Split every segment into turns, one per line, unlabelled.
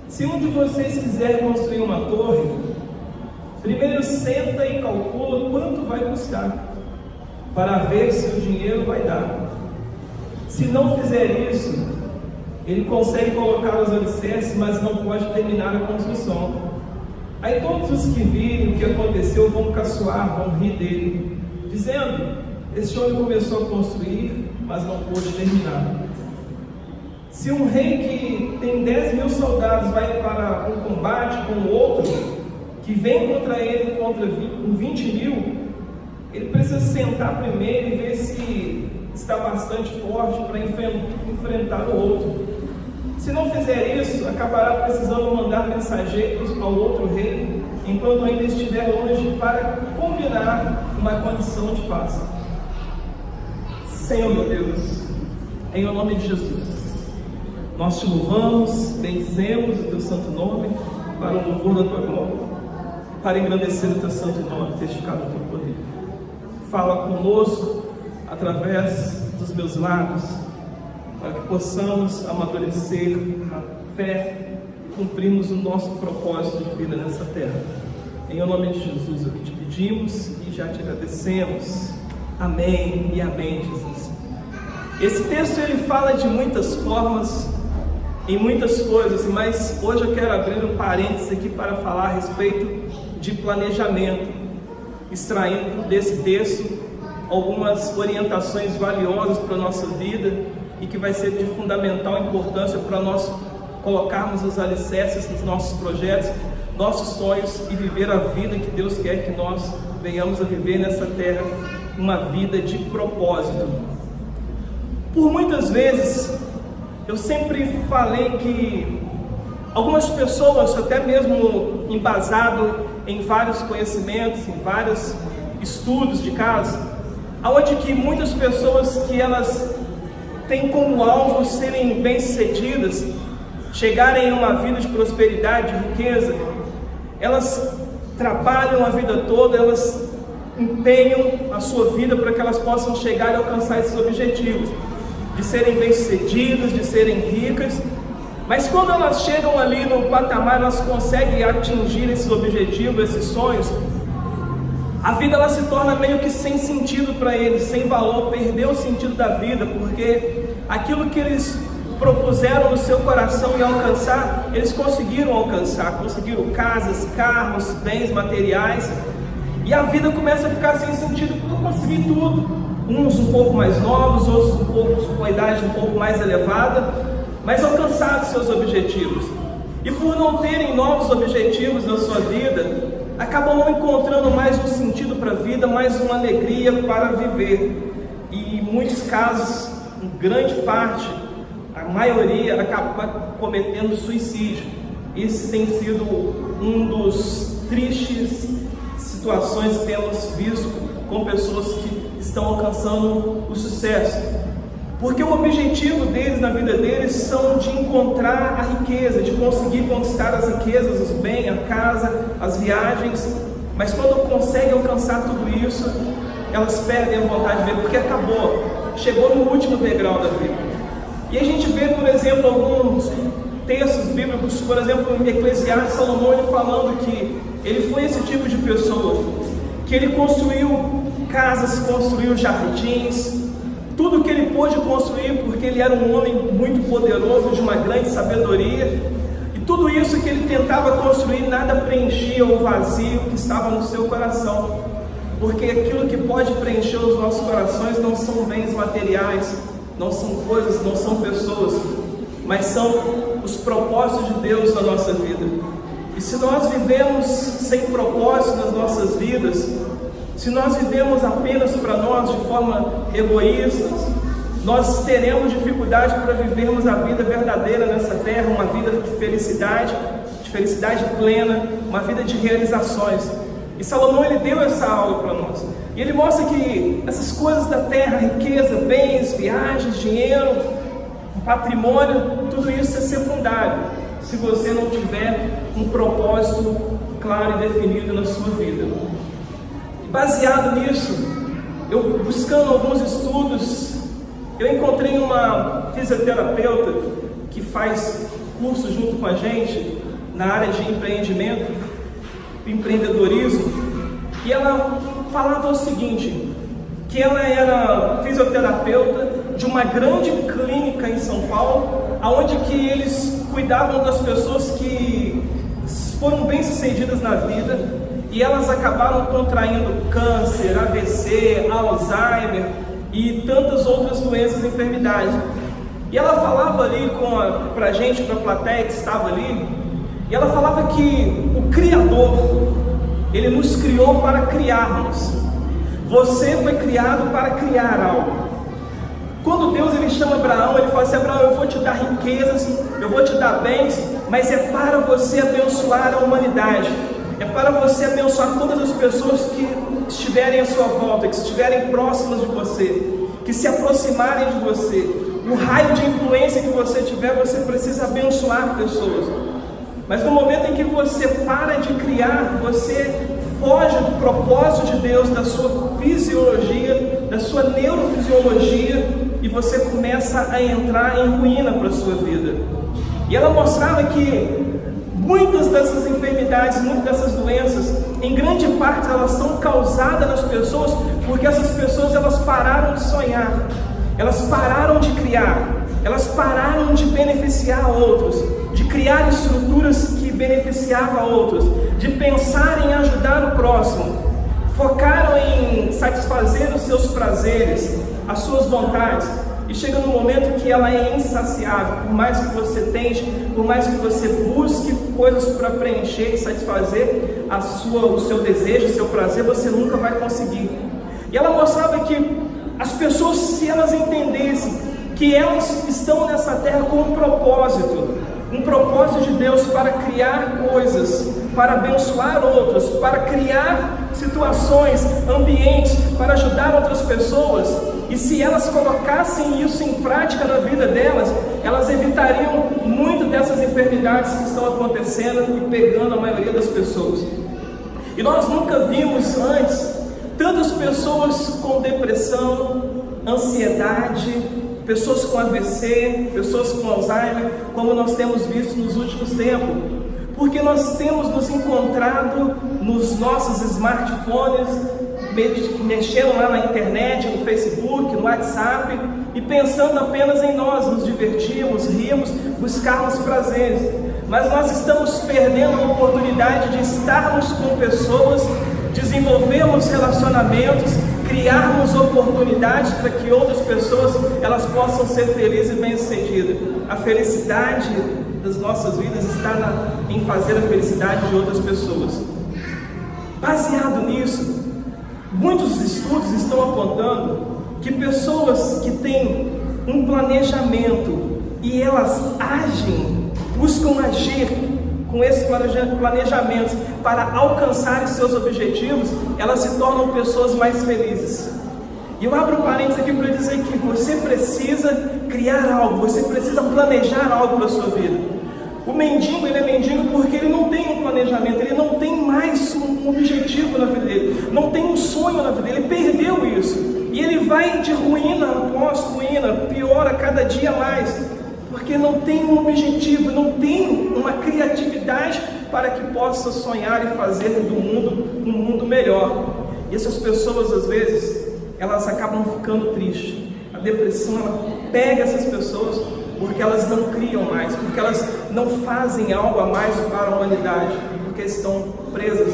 Se um de vocês quiser construir uma torre, primeiro senta e calcula quanto vai custar, para ver se o dinheiro vai dar. Se não fizer isso, ele consegue colocar os alicerces, mas não pode terminar a construção. Aí todos os que virem o que aconteceu vão caçoar, vão rir dele, dizendo: este homem começou a construir, mas não pôde terminar. Se um rei que tem 10.000 soldados vai para um combate com o outro, que vem contra ele com 20.000, ele precisa sentar primeiro e ver se está bastante forte para enfrentar o outro. Se não fizer isso, acabará precisando mandar mensageiros ao outro rei, enquanto ainda estiver longe, para combinar uma condição de paz. Senhor meu Deus, em nome de Jesus, nós te louvamos, bendizemos o teu santo nome, para o louvor da tua glória, para engrandecer o teu santo nome, testificar o teu poder. Fala conosco através dos meus lábios, para que possamos amadurecer a fé e cumprirmos o nosso propósito de vida nessa terra. Em nome de Jesus é o que te pedimos e já te agradecemos. Amém e amém, Jesus. Esse texto ele fala de muitas formas, em muitas coisas, mas hoje eu quero abrir um parênteses aqui para falar a respeito de planejamento, extraindo desse texto algumas orientações valiosas para a nossa vida e que vai ser de fundamental importância para nós colocarmos os alicerces nos nossos projetos, nossos sonhos e viver a vida que Deus quer que nós venhamos a viver nessa terra, uma vida de propósito. Por muitas vezes eu sempre falei que algumas pessoas, até mesmo embasado em vários conhecimentos, em vários estudos de caso, aonde que muitas pessoas que elas têm como alvo serem bem-sucedidas, chegarem a uma vida de prosperidade, de riqueza, elas trabalham a vida toda, elas empenham a sua vida para que elas possam chegar e alcançar esses objetivos, de serem bem-sucedidas, de serem ricas, mas quando elas chegam ali no patamar, elas conseguem atingir esses objetivos, esses sonhos, a vida ela se torna meio que sem sentido para eles, sem valor, perdeu o sentido da vida, porque aquilo que eles propuseram no seu coração e alcançar, eles conseguiram alcançar, conseguiram casas, carros, bens materiais, e a vida começa a ficar sem sentido, porque eu consegui tudo. Uns um pouco mais novos, outros um pouco com a idade um pouco mais elevada, mas alcançaram seus objetivos. E por não terem novos objetivos na sua vida, acabam não encontrando mais um sentido para a vida, mais uma alegria para viver. E em muitos casos, em grande parte, a maioria acaba cometendo suicídio. Esse tem sido um dos tristes situações que temos visto com pessoas que estão alcançando o sucesso, porque o objetivo deles na vida deles são de encontrar a riqueza, de conseguir conquistar as riquezas, os bens, a casa, as viagens, mas quando conseguem alcançar tudo isso, elas perdem a vontade de ver, porque acabou, chegou no último degrau da vida. E a gente vê, por exemplo, alguns textos bíblicos, por exemplo, em Eclesiastes, Salomão ele falando que ele foi esse tipo de pessoa, que ele construiu casas, construiu jardins, tudo que ele pôde construir, porque ele era um homem muito poderoso, de uma grande sabedoria, e tudo isso que ele tentava construir, nada preenchia o vazio que estava no seu coração, porque aquilo que pode preencher os nossos corações não são bens materiais, não são coisas, não são pessoas, mas são os propósitos de Deus na nossa vida. E se nós vivemos sem propósito nas nossas vidas, se nós vivemos apenas para nós de forma egoísta, nós teremos dificuldade para vivermos a vida verdadeira nessa terra, uma vida de felicidade plena, uma vida de realizações. E Salomão ele deu essa aula para nós. E ele mostra que essas coisas da terra, riqueza, bens, viagens, dinheiro, patrimônio, tudo isso é secundário, se você não tiver um propósito claro e definido na sua vida. Baseado nisso, eu buscando alguns estudos, eu encontrei uma fisioterapeuta que faz curso junto com a gente na área de empreendimento, empreendedorismo, e ela falava o seguinte, que ela era fisioterapeuta de uma grande clínica em São Paulo, onde que eles cuidavam das pessoas que foram bem-sucedidas na vida e elas acabaram contraindo câncer, AVC, Alzheimer e tantas outras doenças e enfermidades. E ela falava ali pra gente, pra plateia que estava ali, e ela falava que o Criador, Ele nos criou para criarmos. Você foi criado para criar algo. Quando Deus ele chama Abraão, ele fala assim: Abraão, eu vou te dar riquezas, eu vou te dar bens, mas é para você abençoar a humanidade, é para você abençoar todas as pessoas que estiverem à sua volta, que estiverem próximas de você, que se aproximarem de você. O raio de influência que você tiver, você precisa abençoar pessoas. Mas no momento em que você para de criar, você foge do propósito de Deus, da sua fisiologia, da sua neurofisiologia, e você começa a entrar em ruína para a sua vida. E ela mostrava que muitas dessas enfermidades, muitas dessas doenças, em grande parte elas são causadas nas pessoas porque essas pessoas elas pararam de sonhar, elas pararam de criar, elas pararam de beneficiar outros, de criar estruturas que beneficiavam outros, de pensar em ajudar o próximo, focaram em satisfazer os seus prazeres, as suas vontades, e chega no momento que ela é insaciável. Por mais que você tente, por mais que você busque coisas para preencher e satisfazer o seu desejo, o seu prazer, você nunca vai conseguir. E ela mostrava que as pessoas, se elas entendessem que elas estão nessa terra com um propósito de Deus para criar coisas, para abençoar outros, para criar situações, ambientes, para ajudar outras pessoas, e se elas colocassem isso em prática na vida delas, elas evitariam muito dessas enfermidades que estão acontecendo e pegando a maioria das pessoas. E nós nunca vimos antes tantas pessoas com depressão, ansiedade, pessoas com AVC, pessoas com Alzheimer, como nós temos visto nos últimos tempos, porque nós temos nos encontrado nos nossos smartphones, mexendo lá na internet, no Facebook, no WhatsApp, e pensando apenas em nós, nos divertirmos, rirmos, buscarmos prazeres, mas nós estamos perdendo a oportunidade de estarmos com pessoas, desenvolvermos relacionamentos, criarmos oportunidades para que outras pessoas elas possam ser felizes e bem-sucedidas. A felicidade das nossas vidas está em fazer a felicidade de outras pessoas. Baseado nisso, muitos estudos estão apontando que pessoas que têm um planejamento e elas buscam agir com esses planejamentos para alcançar seus objetivos, elas se tornam pessoas mais felizes. E eu abro parênteses aqui para dizer que você precisa criar algo, você precisa planejar algo para a sua vida. O mendigo, ele é mendigo porque ele não tem um planejamento, ele não tem mais um objetivo na vida dele, não tem um sonho na vida dele, ele perdeu isso. E ele vai de ruína após ruína, piora cada dia mais, porque não tem um objetivo, não tem uma criatividade para que possa sonhar e fazer do mundo um mundo melhor. E essas pessoas, às vezes, elas acabam ficando tristes. A depressão, ela pega essas pessoas porque elas não criam mais, porque elas não fazem algo a mais para a humanidade, porque estão presas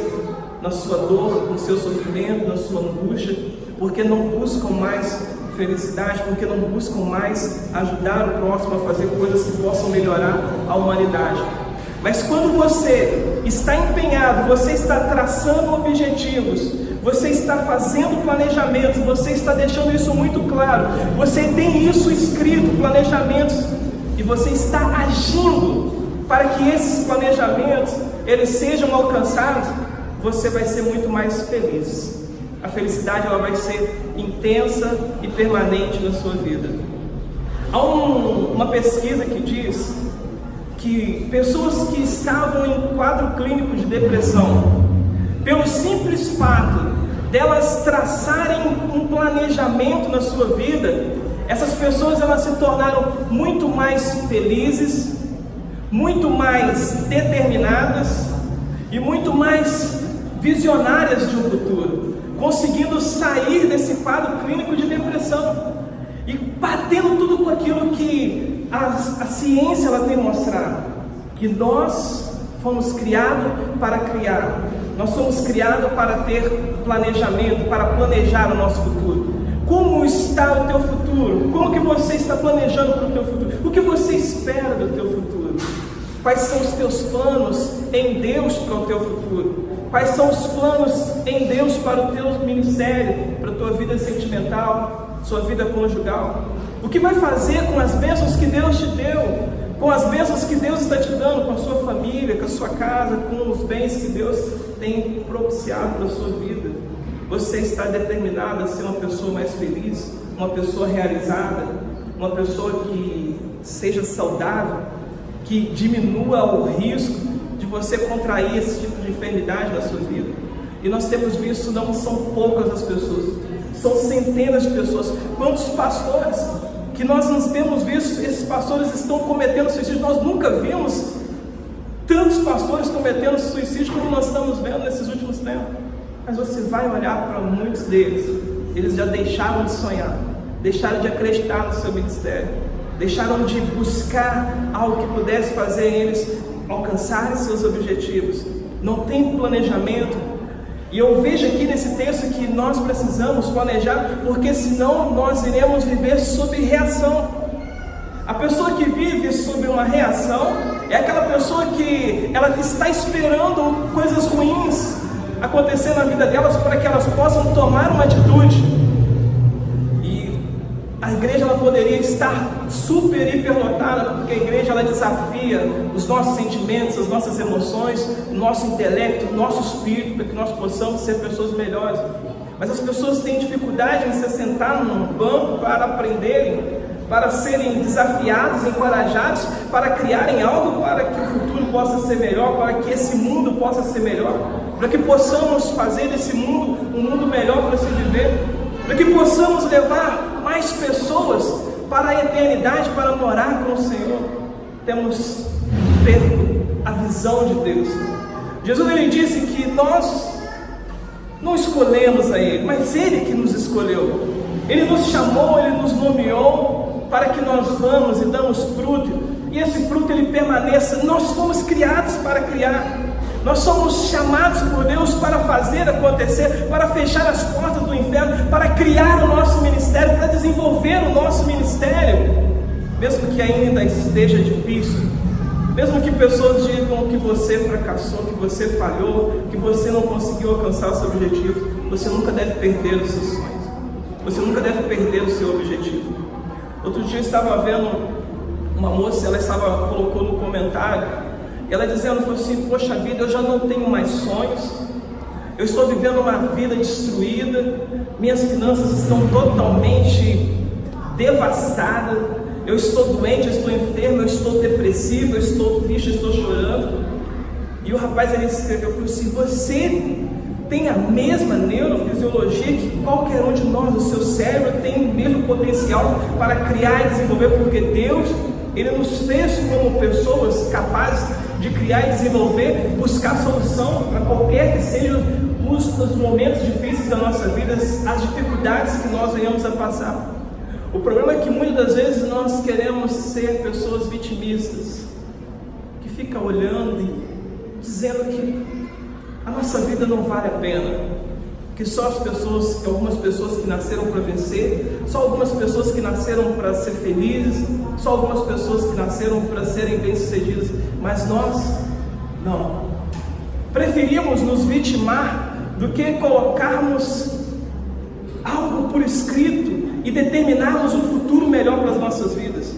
na sua dor, no seu sofrimento, na sua angústia, porque não buscam mais felicidade, porque não buscam mais ajudar o próximo a fazer coisas que possam melhorar a humanidade. Mas quando você está empenhado, você está traçando objetivos, você está fazendo planejamentos, você está deixando isso muito claro, você tem isso escrito, planejamentos, e você está agindo para que esses planejamentos eles sejam alcançados, você vai ser muito mais feliz. A felicidade ela vai ser intensa e permanente na sua vida. Há uma pesquisa que diz que pessoas que estavam em quadro clínico de depressão, pelo simples fato delas traçarem um planejamento na sua vida, essas pessoas elas se tornaram muito mais felizes, muito mais determinadas e muito mais visionárias de um futuro, conseguindo sair desse quadro clínico de depressão e batendo tudo com aquilo que a ciência ela tem mostrado, que nós fomos criados para criar, nós somos criados para ter planejamento, para planejar o nosso futuro. Como está o teu futuro? Como que você está planejando para o teu futuro? O que você espera do teu futuro? Quais são os teus planos em Deus para o teu futuro? Quais são os planos em Deus para o teu ministério, para a tua vida sentimental, sua vida conjugal? O que vai fazer com as bênçãos que Deus te deu? Com as bênçãos que Deus está te dando, com a sua família, com a sua casa, com os bens que Deus tem propiciado para a sua vida? Você está determinado a ser uma pessoa mais feliz, uma pessoa realizada, uma pessoa que seja saudável, que diminua o risco de você contrair esse tipo de enfermidade na sua vida? E nós temos visto, não são poucas as pessoas, são centenas de pessoas. Quantos pastores que nós não temos visto, esses pastores estão cometendo suicídio? Nós nunca vimos tantos pastores cometendo suicídio como nós estamos vendo nesses últimos tempos. Mas você vai olhar para muitos deles, eles já deixaram de sonhar, deixaram de acreditar no seu ministério, deixaram de buscar algo que pudesse fazer eles alcançarem seus objetivos. Não tem planejamento. E eu vejo aqui nesse texto que nós precisamos planejar, porque senão nós iremos viver sob reação. A pessoa que vive sob uma reação é aquela pessoa que ela está esperando coisas ruins acontecer na vida delas para que elas possam tomar uma atitude. E a igreja ela poderia estar super hiperlotada, porque a igreja ela desafia os nossos sentimentos, as nossas emoções, o nosso intelecto, o nosso espírito, para que nós possamos ser pessoas melhores. Mas as pessoas têm dificuldade em se sentar num banco para aprenderem, para serem desafiados, encorajados, para criarem algo para que o futuro possa ser melhor, para que esse mundo possa ser melhor, para que possamos fazer desse mundo um mundo melhor para se viver, para que possamos levar mais pessoas para a eternidade, para morar com o Senhor. Temos que ter a visão de Deus. Jesus ele disse que nós não escolhemos a Ele, mas Ele que nos escolheu. Ele nos chamou, Ele nos nomeou para que nós vamos e damos fruto, e esse fruto ele permaneça. Nós fomos criados para criar. Nós somos chamados por Deus para fazer acontecer, para fechar as portas do inferno, para criar o nosso ministério, para desenvolver o nosso ministério, mesmo que ainda esteja difícil, mesmo que pessoas digam que você fracassou, que você falhou, que você não conseguiu alcançar o seu objetivo. Você nunca deve perder os seus sonhos, você nunca deve perder o seu objetivo. Outro dia eu estava vendo uma moça, ela colocou no comentário, ela dizendo, falou assim: poxa vida, eu já não tenho mais sonhos, eu estou vivendo uma vida destruída, minhas finanças estão totalmente devastadas, eu estou doente, eu estou enfermo, eu estou depressivo, eu estou triste, eu estou chorando. E o rapaz ele escreveu, falou assim: você tem a mesma neurofisiologia que qualquer um de nós, o seu cérebro tem o mesmo potencial para criar e desenvolver, porque Deus ele nos fez como pessoas capazes de criar e desenvolver, buscar solução para qualquer que sejam os momentos difíceis da nossa vida, as dificuldades que nós venhamos a passar. O problema é que muitas das vezes nós queremos ser pessoas vitimistas, que ficam olhando e dizendo que a nossa vida não vale a pena, que só algumas pessoas que nasceram para vencer, só algumas pessoas que nasceram para ser felizes, só algumas pessoas que nasceram para serem bem-sucedidas, mas nós não. Preferimos nos vitimar do que colocarmos algo por escrito e determinarmos um futuro melhor para as nossas vidas.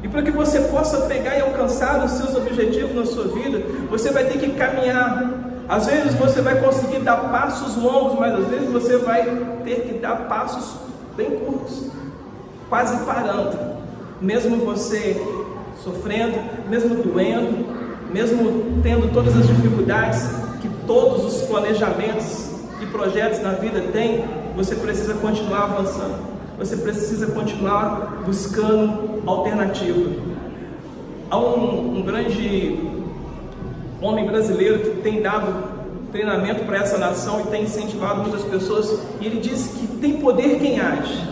E para que você possa pegar e alcançar os seus objetivos na sua vida, você vai ter que caminhar. Às vezes você vai conseguir dar passos longos, mas às vezes você vai ter que dar passos bem curtos, quase parando, mesmo você sofrendo, mesmo doendo, mesmo tendo todas as dificuldades que todos os planejamentos e projetos na vida têm. Você precisa continuar avançando, você precisa continuar buscando alternativa. Há um grande homem brasileiro que tem dado treinamento para essa nação e tem incentivado muitas pessoas, e ele diz que tem poder quem age.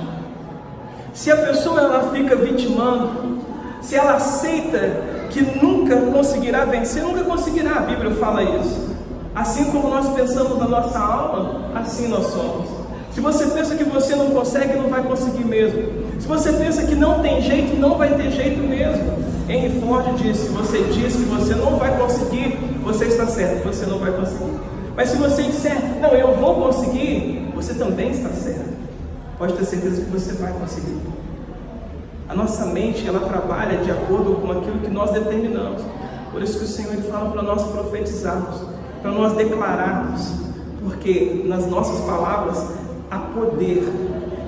Se a pessoa ela fica vitimando, se ela aceita que nunca conseguirá vencer, nunca conseguirá, a Bíblia fala isso. Assim como nós pensamos na nossa alma, assim nós somos. Se você pensa que você não consegue, não vai conseguir mesmo. Se você pensa que não tem jeito, não vai ter jeito mesmo. Henry Ford disse: se você diz que você não vai conseguir, você está certo, você não vai conseguir. Mas se você disser, não, eu vou conseguir, você também está certo. Pode ter certeza que você vai conseguir. A nossa mente, ela trabalha de acordo com aquilo que nós determinamos. Por isso que o Senhor ele fala para nós profetizarmos, para nós declararmos, porque nas nossas palavras há poder.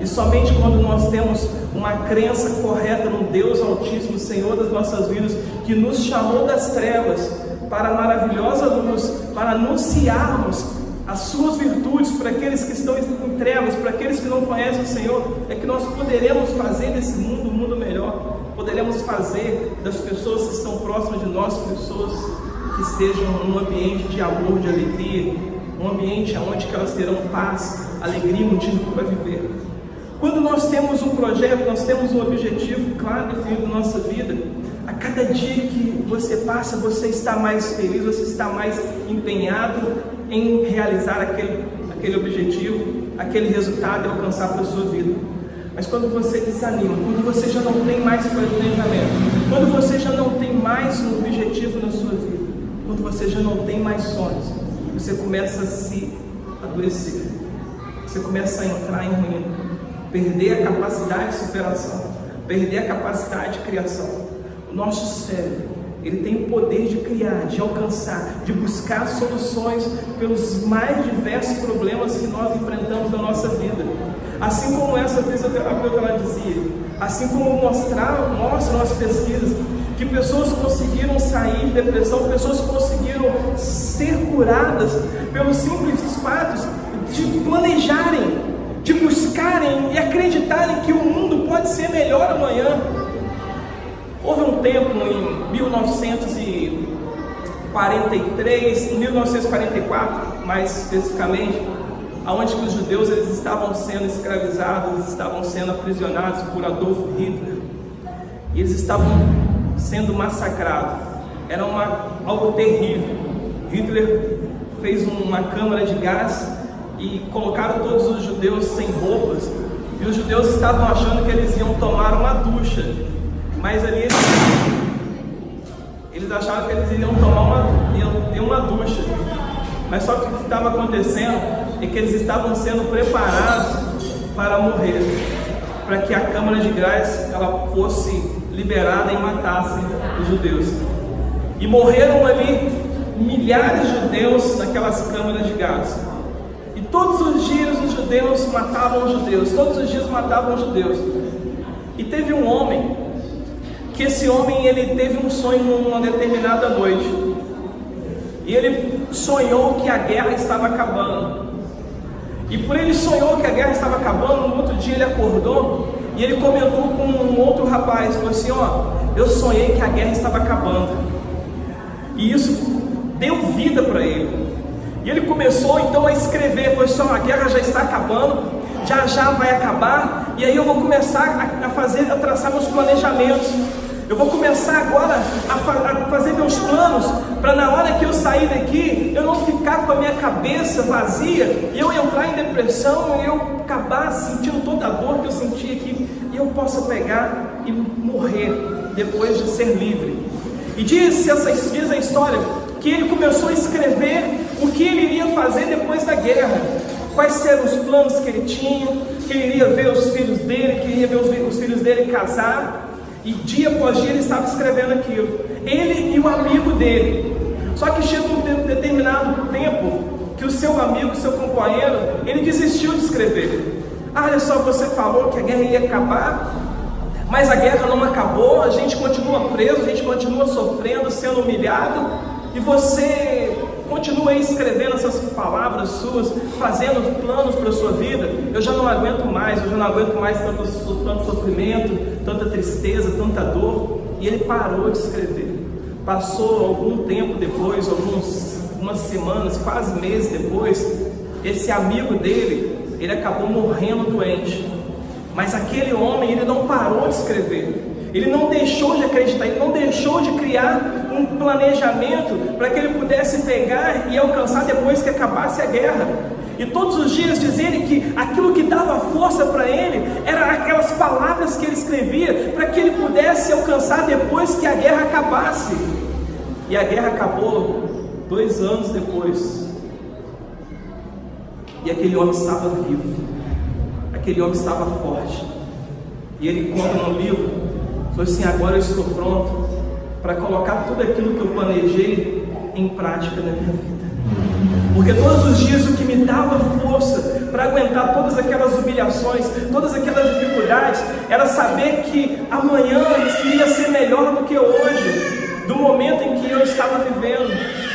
E somente quando nós temos uma crença correta no Deus Altíssimo, Senhor das nossas vidas, que nos chamou das trevas para a maravilhosa luz, para anunciarmos as suas virtudes para aqueles que estão em trevas, para aqueles que não conhecem o Senhor, é que nós poderemos fazer desse mundo um mundo melhor. Poderemos fazer das pessoas que estão próximas de nós, pessoas que estejam num ambiente de amor, de alegria, um ambiente onde elas terão paz, alegria e motivo para viver. Quando nós temos um projeto, nós temos um objetivo claro definido na nossa vida, a cada dia que você passa, você está mais feliz, você está mais empenhado em realizar aquele objetivo, aquele resultado e alcançar para a sua vida. Mas quando você desanima, quando você já não tem mais planejamento, quando você já não tem mais um objetivo na sua vida, quando você já não tem mais sonhos, você começa a se adoecer, você começa a entrar em ruína, perder a capacidade de superação, perder a capacidade de criação. O nosso cérebro, ele tem o poder de criar, de alcançar, de buscar soluções pelos mais diversos problemas que nós enfrentamos na nossa vida. Assim como essa fisioterapeuta ela dizia, assim como mostram as pesquisas, que pessoas conseguiram sair de depressão, pessoas conseguiram ser curadas pelos simples fatos de planejarem, de buscarem e acreditarem que o mundo pode ser melhor amanhã. Houve um tempo em 1944, mais especificamente, onde os judeus eles estavam sendo escravizados, eles estavam sendo aprisionados por Adolf Hitler, e eles estavam sendo massacrados. Era algo terrível. Hitler fez uma câmara de gás e colocaram todos os judeus sem roupas, e os judeus estavam achando que eles iam tomar uma ducha, mas ali eles achavam que eles iam ter uma ducha, mas só que o que estava acontecendo é que eles estavam sendo preparados para morrer, para que a câmara de gás ela fosse liberada e matasse os judeus. E morreram ali milhares de judeus naquelas câmaras de gás. E todos os dias os judeus matavam os judeus, todos os dias matavam os judeus. E teve um homem, que esse homem ele teve um sonho numa determinada noite. E ele sonhou que a guerra estava acabando. E por ele sonhou que a guerra estava acabando, no outro dia ele acordou e ele comentou com um outro rapaz, falou assim, eu sonhei que a guerra estava acabando. E isso deu vida para ele. E ele começou então a escrever, falou assim, a guerra já está acabando, já vai acabar, e aí eu vou começar a traçar meus planejamentos. Eu vou começar agora a fazer meus planos, para na hora que eu sair daqui, eu não ficar com a minha cabeça vazia, e eu entrar em depressão, e eu acabar sentindo toda a dor que eu senti aqui, e eu possa pegar e morrer, depois de ser livre. E diz a história, que ele começou a escrever o que ele iria fazer depois da guerra, quais eram os planos que ele tinha, que ele iria ver os filhos dele, que iria ver os filhos dele casar. E dia após dia ele estava escrevendo aquilo, ele e o amigo dele. Só que chega um determinado tempo que o seu amigo, seu companheiro, ele desistiu de escrever. Olha só, você falou que a guerra ia acabar, mas a guerra não acabou, a gente continua preso, a gente continua sofrendo, sendo humilhado, e você continua aí escrevendo essas palavras suas, fazendo planos para a sua vida. Eu já não aguento mais tanto sofrimento, tanta tristeza, tanta dor. e ele parou de escrever. Passou algum tempo depois, umas semanas, quase meses depois, esse amigo dele, ele acabou morrendo doente. Mas aquele homem, ele não parou de escrever, ele não deixou de acreditar, ele não deixou de criar um planejamento para que ele pudesse pegar e alcançar depois que acabasse a guerra. E todos os dias dizendo que aquilo que dava força para ele era aquelas palavras que ele escrevia para que ele pudesse alcançar depois que a guerra acabasse. E a guerra acabou 2 anos depois. E aquele homem estava vivo, aquele homem estava forte. E ele conta no livro, falou assim: agora eu estou pronto para colocar tudo aquilo que eu planejei em prática na minha vida. Porque todos os dias o que me dava força para aguentar todas aquelas humilhações, todas aquelas dificuldades, era saber que amanhã iria ser melhor do que hoje, do momento em que eu estava vivendo,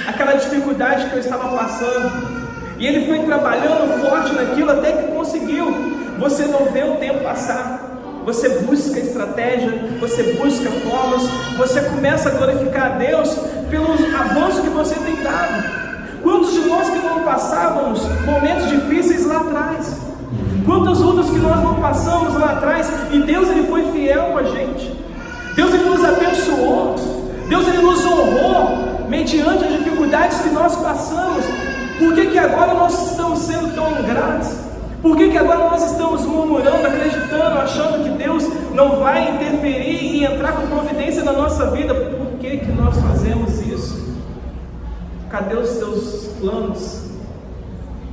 aquela dificuldade que eu estava passando. E ele foi trabalhando forte naquilo até que conseguiu. Você não vê o tempo passar, você busca estratégia, você busca formas, você começa a glorificar a Deus pelo avanço que você tem dado. Quantos de nós que não passávamos momentos difíceis lá atrás? Quantas lutas que nós não passamos lá atrás? E Deus, ele foi fiel com a gente. Deus, ele nos abençoou. Deus, ele nos honrou mediante as dificuldades que nós passamos. Por que agora nós estamos sendo tão ingratos? Por que agora nós estamos murmurando, acreditando, achando que Deus não vai interferir e entrar com providência na nossa vida? Por que nós fazemos isso? Cadê os seus planos?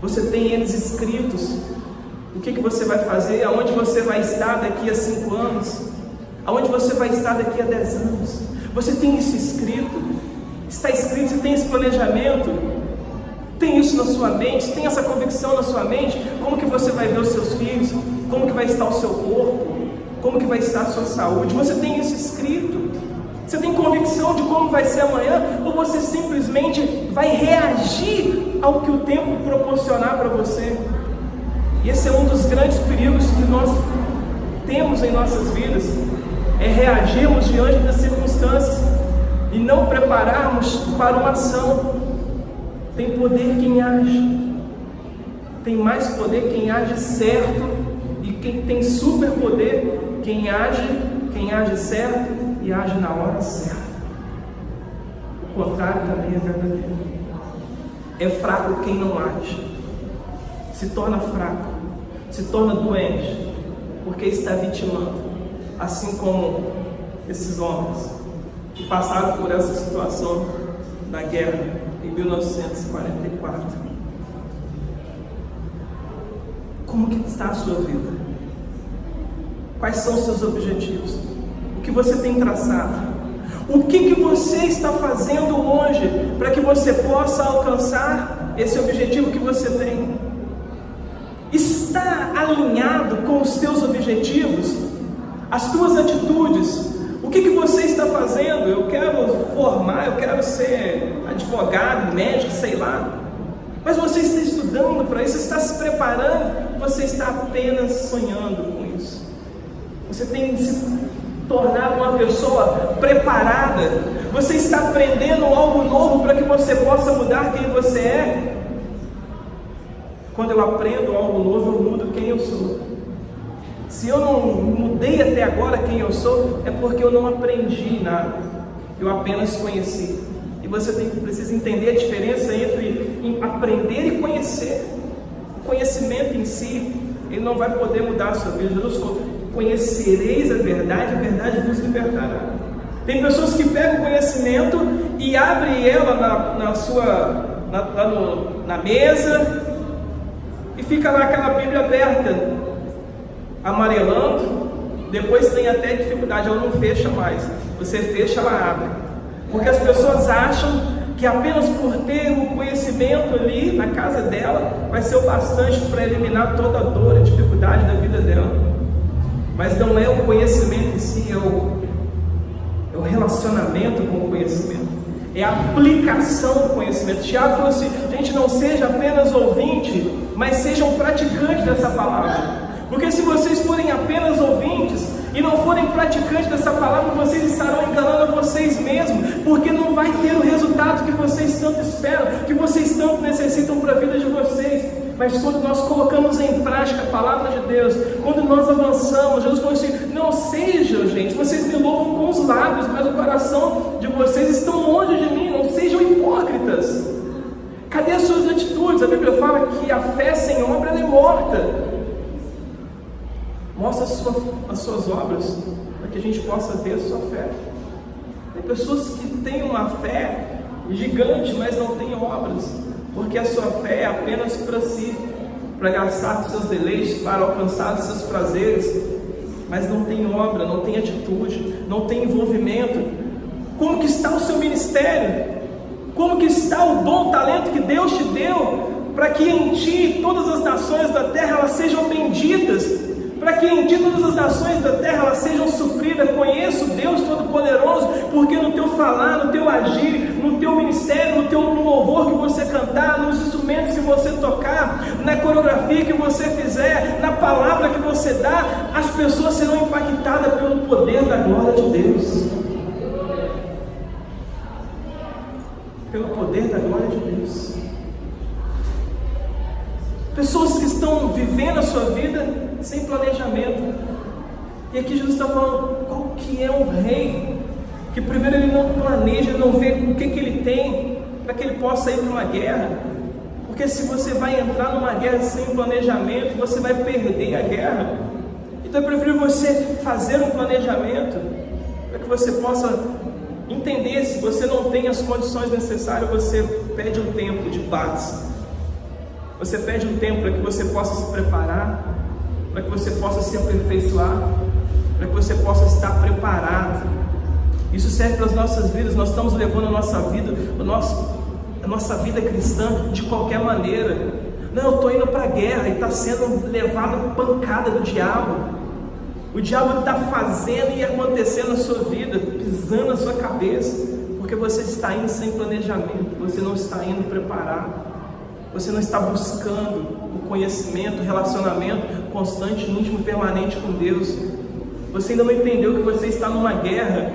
Você tem eles escritos. O que você vai fazer? Aonde você vai estar daqui a 5 anos? Aonde você vai estar daqui a 10 anos? Você tem isso escrito? Está escrito? Você tem esse planejamento? Tem isso na sua mente? Tem essa convicção na sua mente? Como que você vai ver os seus filhos? Como que vai estar o seu corpo? Como que vai estar a sua saúde? Você tem isso escrito? Você tem convicção de como vai ser amanhã? Ou você simplesmente vai reagir ao que o tempo proporcionar para você? E esse é um dos grandes perigos que nós temos em nossas vidas, é reagirmos diante das circunstâncias e não prepararmos para uma ação. Tem poder quem age, tem mais poder quem age certo, e quem tem superpoder, quem age certo e age na hora certa. O contrário também é verdadeiro. É fraco quem não age, se torna fraco, se torna doente, porque está vitimando, assim como esses homens que passaram por essa situação da guerra em 1944. Como que está a sua vida? Quais são os seus objetivos? O que você tem traçado? O que você está fazendo hoje para que você possa alcançar esse objetivo que você tem? Está alinhado com os teus objetivos? As tuas atitudes? O que você está fazendo? Eu quero formar, eu quero ser advogado, médico, sei lá. Mas você está estudando para isso, você está se preparando, você está apenas sonhando com isso. Você tem se tornado uma pessoa preparada, você está aprendendo algo novo para que você possa mudar quem você é. Quando eu aprendo algo novo, eu mudo quem eu sou. Se eu não mudei até agora quem eu sou, é porque eu não aprendi nada, eu apenas conheci. E você precisa entender a diferença entre aprender e conhecer. O conhecimento em si, ele não vai poder mudar a sua vida. Jesus falou: conhecereis a verdade vos libertará. Tem pessoas que pegam o conhecimento e abrem ela na mesa e fica lá aquela Bíblia aberta, amarelando. Depois tem até dificuldade, ela não fecha mais. Você fecha, ela abre. Porque as pessoas acham que apenas por ter o conhecimento ali na casa dela vai ser o bastante para eliminar toda a dor e dificuldade da vida dela. Mas não é o conhecimento em si, é o relacionamento com o conhecimento, é a aplicação do conhecimento. Tiago falou assim: gente, não seja apenas ouvinte, mas seja um praticante dessa palavra. Porque se vocês forem apenas ouvintes, e não forem praticantes dessa palavra, vocês estarão enganando a vocês mesmos, porque não vai ter o resultado que vocês tanto esperam, que vocês tanto necessitam para a vida de vocês. Mas quando nós colocamos em prática a palavra de Deus, quando nós avançamos, Jesus falou assim: não sejam, gente, vocês me louvam com os lábios, mas o coração de vocês estão longe de mim, não sejam hipócritas. Cadê as suas atitudes? A Bíblia fala que a fé sem obra ela é morta. Mostra as suas obras, para que a gente possa ver a sua fé. Tem pessoas que têm uma fé gigante, mas não têm obras, porque a sua fé é apenas para si, para gastar os seus deleites, para alcançar os seus prazeres, mas não tem obra, não tem atitude, não tem envolvimento. Como que está o seu ministério? Como que está o dom, o talento que Deus te deu, para que em ti todas as nações da terra elas sejam benditas, para que em ti todas as nações da terra elas sejam supridas? Conheço Deus Todo-Poderoso, porque no teu falar, no teu agir, no teu ministério, no louvor que você cantar, nos instrumentos que você tocar, na coreografia que você fizer, na palavra que você dá, as pessoas serão impactadas pelo poder da glória de Deus. Pelo poder da glória de Deus. Pessoas que estão vivendo a sua vida sem planejamento. E aqui Jesus está falando qual que é um rei, que primeiro ele não planeja, ele não vê o que ele tem, para que ele possa ir para uma guerra. Porque se você vai entrar numa guerra sem planejamento, você vai perder a guerra. Então eu prefiro você fazer um planejamento, para que você possa entender. Se você não tem as condições necessárias, você pede um tempo de paz. Você pede um tempo para que você possa se preparar, para que você possa se aperfeiçoar, para que você possa estar preparado. Isso serve para as nossas vidas. Nós estamos levando a nossa vida, a nossa vida cristã de qualquer maneira. Não, eu estou indo para a guerra e está sendo levado pancada do diabo. O diabo está fazendo e acontecendo na sua vida, pisando na sua cabeça, porque você está indo sem planejamento, você não está indo preparado. Você não está buscando o conhecimento, o relacionamento constante, íntimo e permanente com Deus. Você ainda não entendeu que você está numa guerra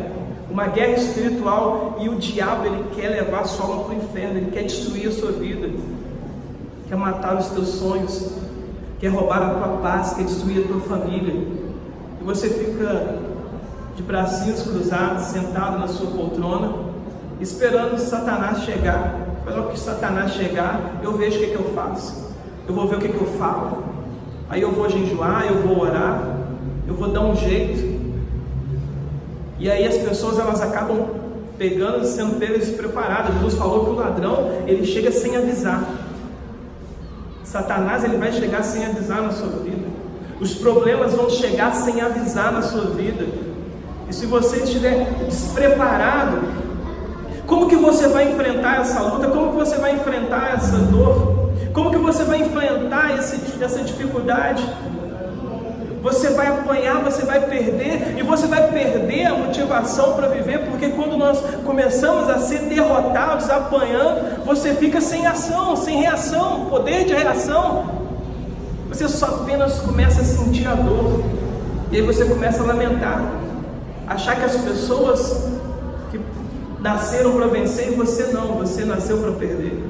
espiritual, e o diabo ele quer levar a sua alma para o inferno, ele quer destruir a sua vida, quer matar os teus sonhos, quer roubar a tua paz, quer destruir a tua família. E você fica de bracinhos cruzados, sentado na sua poltrona, esperando Satanás chegar. Mas logo que Satanás chegar, eu vejo o que eu faço. Eu vou ver o que eu falo. Aí eu vou jejuar, eu vou orar, eu vou dar um jeito. E aí as pessoas elas acabam sendo pegas despreparadas. Jesus falou que o ladrão ele chega sem avisar. Satanás ele vai chegar sem avisar na sua vida. Os problemas vão chegar sem avisar na sua vida. E se você estiver despreparado, como que você vai enfrentar essa luta? Como que você vai enfrentar essa dor? Como que você vai enfrentar essa dificuldade? Você vai apanhar, você vai perder, e você vai perder a motivação para viver, porque quando nós começamos a ser derrotados, apanhando, você fica sem ação, sem reação, poder de reação. Você só apenas começa a sentir a dor, e aí você começa a lamentar, achar que as pessoas nasceram para vencer e você não, você nasceu para perder.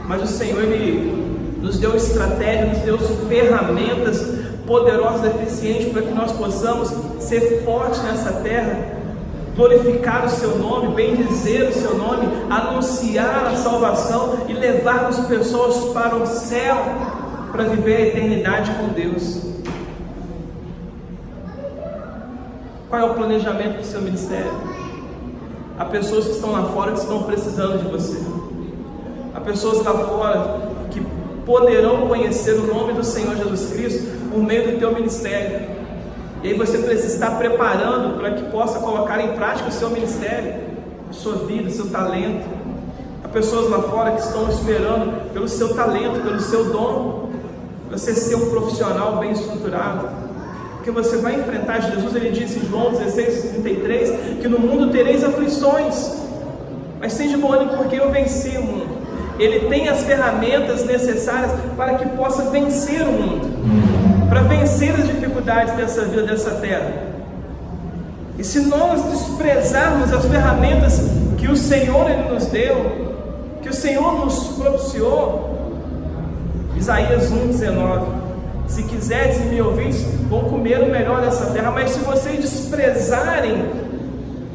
Mas o Senhor ele nos deu estratégia, nos deu ferramentas poderosas e eficientes para que nós possamos ser fortes nessa terra, glorificar o seu nome, bendizer o seu nome, anunciar a salvação e levar as pessoas para o céu, para viver a eternidade com Deus. Qual é o planejamento do seu ministério? Há pessoas que estão lá fora que estão precisando de você. Há pessoas lá fora que poderão conhecer o nome do Senhor Jesus Cristo por meio do teu ministério. E aí você precisa estar preparando para que possa colocar em prática o seu ministério, a sua vida, o seu talento. Há pessoas lá fora que estão esperando pelo seu talento, pelo seu dom, você ser um profissional bem estruturado. Porque você vai enfrentar. Jesus ele disse em João 16:33 que no mundo tereis aflições, mas tende bom ânimo, porque eu venci o mundo. Ele tem as ferramentas necessárias para que possa vencer o mundo, para vencer as dificuldades dessa vida, dessa terra. E se nós desprezarmos as ferramentas que o Senhor Ele nos deu, que o Senhor nos propiciou, Isaías 1,19: se quiseres e me ouvirdes, vão comer o melhor dessa terra, mas se vocês desprezarem,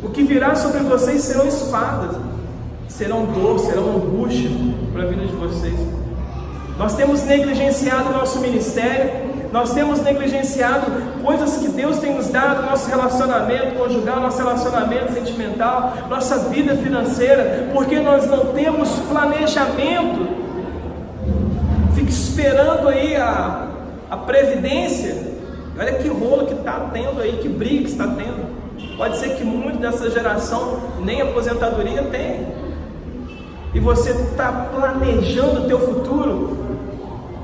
o que virá sobre vocês serão espadas, serão dor, serão angústia para a vida de vocês. Nós temos negligenciado o nosso ministério, nós temos negligenciado coisas que Deus tem nos dado, nosso relacionamento conjugal, nosso relacionamento sentimental, nossa vida financeira, porque nós não temos planejamento. Fica esperando aí a previdência. Olha que rolo que está tendo aí, que briga que está tendo. Pode ser que muito dessa geração nem aposentadoria tem. E você está planejando o teu futuro.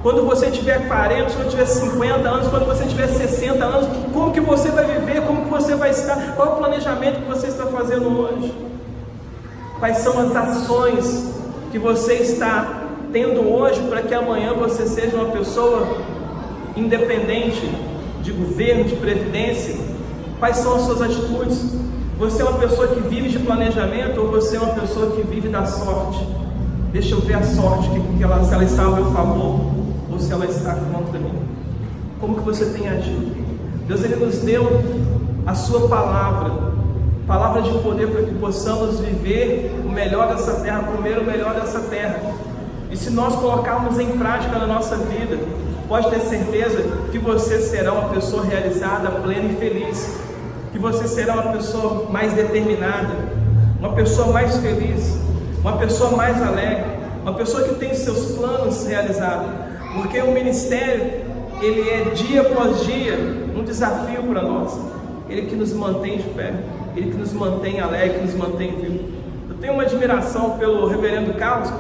Quando você tiver 40, quando tiver 50 anos, quando você tiver 60 anos, como que você vai viver, como que você vai estar, qual é o planejamento que você está fazendo hoje? Quais são as ações que você está tendo hoje para que amanhã você seja uma pessoa independente de governo, de previdência? Quais são as suas atitudes? Você é uma pessoa que vive de planejamento ou você é uma pessoa que vive da sorte? Deixa eu ver a sorte, se ela está a meu favor ou se ela está contra mim. Como que você tem agido? Deus Ele nos deu a sua palavra de poder para que possamos viver o melhor dessa terra, comer o melhor dessa terra. E se nós colocarmos em prática na nossa vida, pode ter certeza que você será uma pessoa realizada, plena e feliz, que você será uma pessoa mais determinada, uma pessoa mais feliz, uma pessoa mais alegre, uma pessoa que tem seus planos realizados, porque o ministério, ele é dia após dia um desafio para nós. Ele que nos mantém de pé, Ele que nos mantém alegre, que nos mantém vivo. Eu tenho uma admiração pelo reverendo Carlos,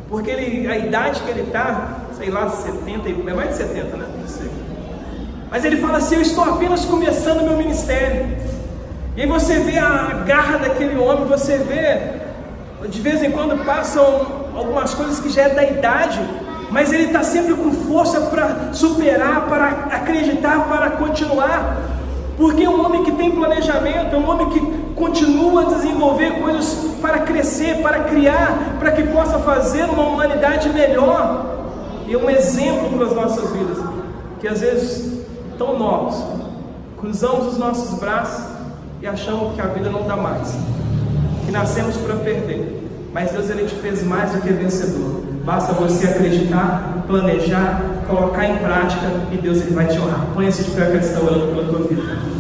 porque a idade que ele está, sei lá, 70, é mais de 70, né? Não sei. Mas ele fala assim: eu estou apenas começando o meu ministério. E aí você vê a garra daquele homem, você vê, de vez em quando passam algumas coisas que já é da idade, mas ele está sempre com força para superar, para acreditar, para continuar. Porque é um homem que tem planejamento, é um homem que continua a desenvolver coisas para crescer, para criar, para que possa fazer uma humanidade melhor. E é um exemplo para as nossas vidas, que às vezes, tão novos, cruzamos os nossos braços e achamos que a vida não dá mais, que nascemos para perder. Mas Deus, Ele te fez mais do que vencedor. Basta você acreditar, planejar, colocar em prática, e Deus, Ele vai te honrar. Põe-se de pé, que Ele está orando pela tua vida.